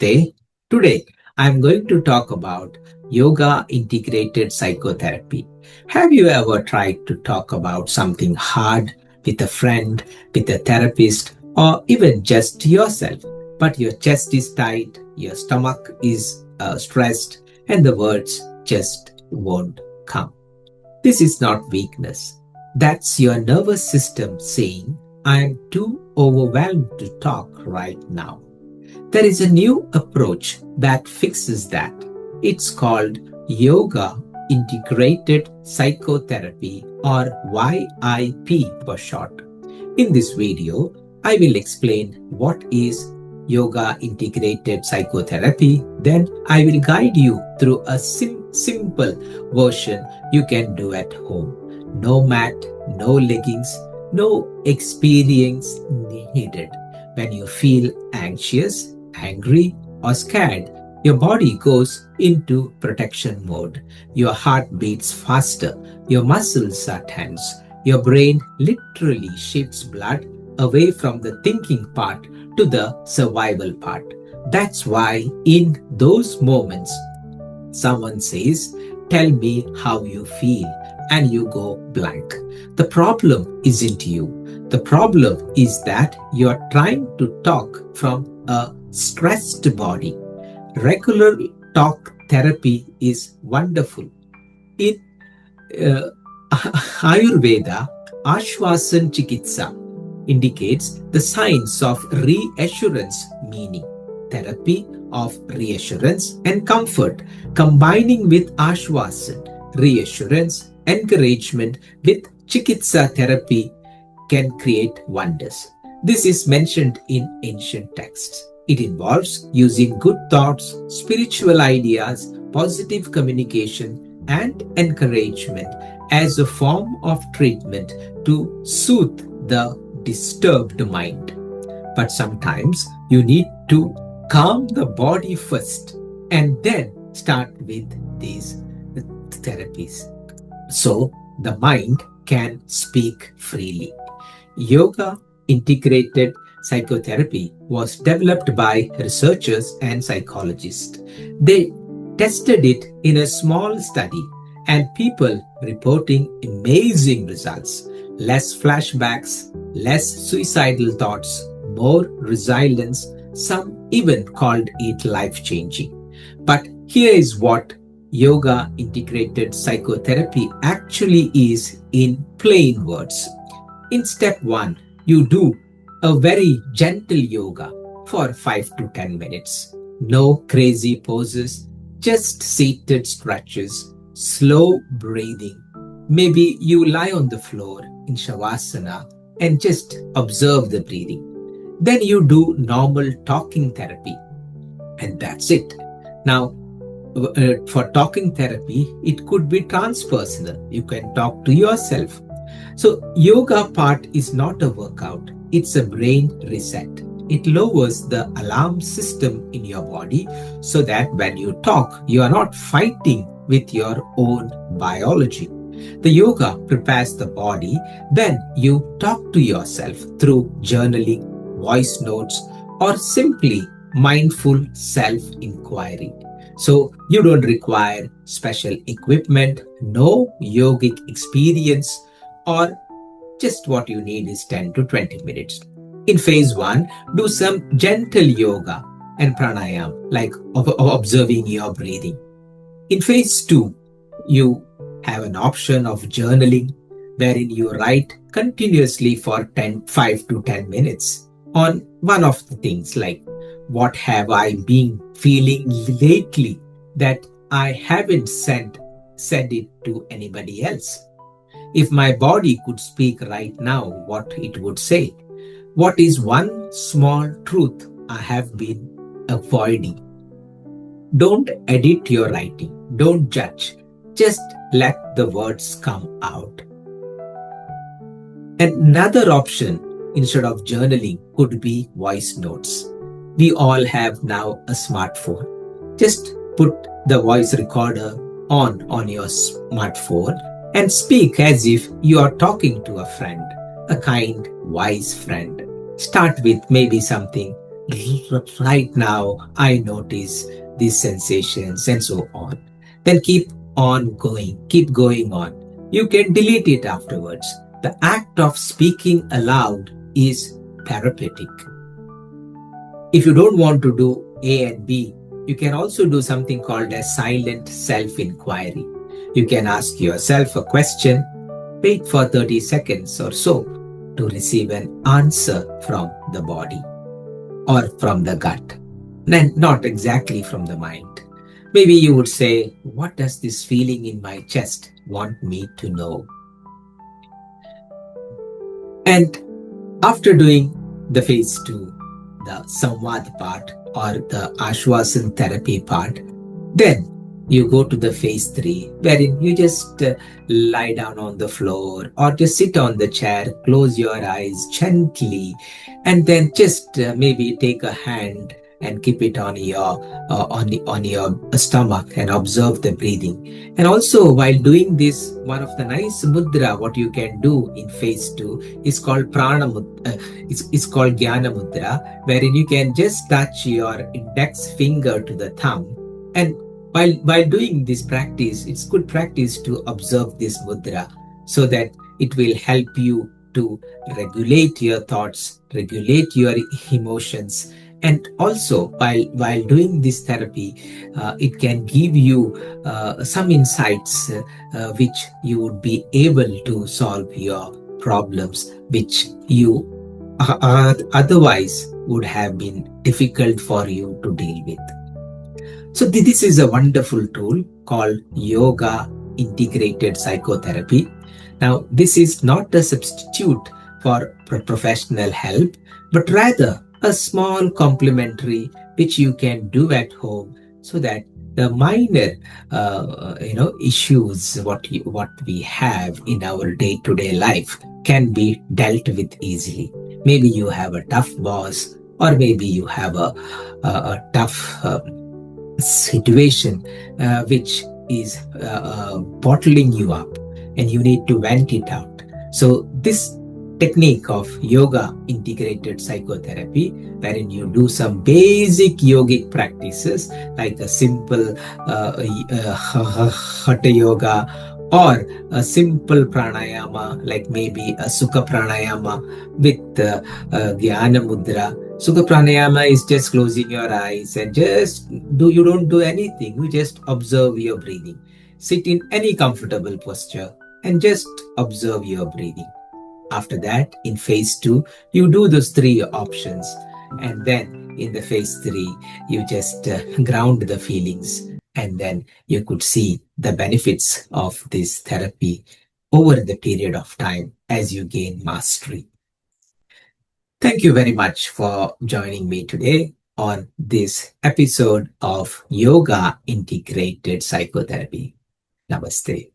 Namaste. Today, I'm going to talk about Yoga Integrated Psychotherapy. Have you ever tried to talk about something hard with a friend, with a therapist, or even just yourself? But your chest is tight, your stomach is stressed, and the words just won't come. This is not weakness. That's your nervous system saying, I'm too overwhelmed to talk right now. There is a new approach that fixes that. It's called Yoga Integrated Psychotherapy, or YIP for short. In this video, I will explain what is Yoga Integrated Psychotherapy. Then I will guide you through a simple version you can do at home. No mat, no leggings, no experience needed. When you feel anxious, angry, or scared, your body goes into protection mode. Your heart beats faster, your muscles are tense, your brain literally shifts blood away from the thinking part to the survival part. That's why in those moments, someone says, tell me how you feel, and you go blank. The problem isn't you. The problem is that you're trying to talk from a stressed body. Regular talk therapy is wonderful. In Ayurveda, Ashwasan Chikitsa indicates the science of reassurance, meaning therapy of reassurance and comfort, combining with Ashwasan, reassurance, encouragement with Chikitsa therapy can create wonders. This is mentioned in ancient texts. It involves using good thoughts, spiritual ideas, positive communication, and encouragement as a form of treatment to soothe the disturbed mind. But sometimes you need to calm the body first and then start with these therapies so the mind can speak freely. Yoga Integrated Psychotherapy was developed by researchers and psychologists. They tested it in a small study and people reporting amazing results. Less flashbacks, less suicidal thoughts, more resilience. Some even called it life-changing. But here is what Yoga Integrated Psychotherapy actually is in plain words. In step 1, you do a very gentle yoga for 5 to 10 minutes. No crazy poses, just seated stretches, slow breathing. Maybe you lie on the floor in Shavasana and just observe the breathing. Then you do normal talking therapy, and that's it. Now, for talking therapy, it could be transpersonal. You can talk to yourself. So, yoga part is not a workout, it's a brain reset. It lowers the alarm system in your body so that when you talk, you are not fighting with your own biology. The yoga prepares the body, then you talk to yourself through journaling, voice notes, or simply mindful self-inquiry. So you don't require special equipment, no yogic experience, or just what you need is 10 to 20 minutes. In phase 1, do some gentle yoga and pranayam, like observing your breathing. In phase 2, you have an option of journaling, wherein you write continuously for 5 to 10 minutes on one of the things like, what have I been feeling lately that I haven't said it to anybody else? If my body could speak right now, what it would say? What is one small truth I have been avoiding? Don't edit your writing. Don't judge. Just let the words come out. Another option instead of journaling could be voice notes. We all have now a smartphone. Just put the voice recorder on your smartphone and speak as if you are talking to a friend, a kind, wise friend. Start with maybe something Right now, I notice these sensations and so on. Then keep on going, keep going on. You can delete it afterwards. The act of speaking aloud is therapeutic. If you don't want to do A and B, you can also do something called a silent self inquiry. You can ask yourself a question, wait for 30 seconds or so to receive an answer from the body or from the gut, and not exactly from the mind. Maybe you would say, what does this feeling in my chest want me to know? And after doing the phase two, the Samvad part or the Ashwasan therapy part, then you go to the phase three, wherein you just lie down on the floor or just sit on the chair, close your eyes gently, and then just maybe take a hand and keep it on your stomach and observe the breathing. And also, while doing this, one of the nice mudra what you can do in phase two is called prana mudra. It's called Jnana mudra, wherein you can just touch your index finger to the thumb, and while doing this practice, it's good practice to observe this mudra so that it will help you to regulate your thoughts, regulate your emotions. And also, while doing this therapy, it can give you some insights which you would be able to solve your problems, which you otherwise would have been difficult for you to deal with. So this is a wonderful tool called Yoga Integrated Psychotherapy. Now, this is not a substitute for professional help, but rather a small complementary which you can do at home so that the minor issues what we have in our day-to-day life can be dealt with easily. Maybe you have a tough boss, or maybe you have a tough situation which is bottling you up, and you need to vent it out. So this technique of yoga integrated psychotherapy, wherein you do some basic yogic practices like a simple hatha yoga, or a simple pranayama like maybe a sukha pranayama with jnana mudra. Sukha pranayama is just closing your eyes and you don't do anything. You just observe your breathing. Sit in any comfortable posture and just observe your breathing. After that, in phase two, you do those three options. And then in the phase three, you just ground the feelings. And then you could see the benefits of this therapy over the period of time as you gain mastery. Thank you very much for joining me today on this episode of Yoga Integrated Psychotherapy. Namaste.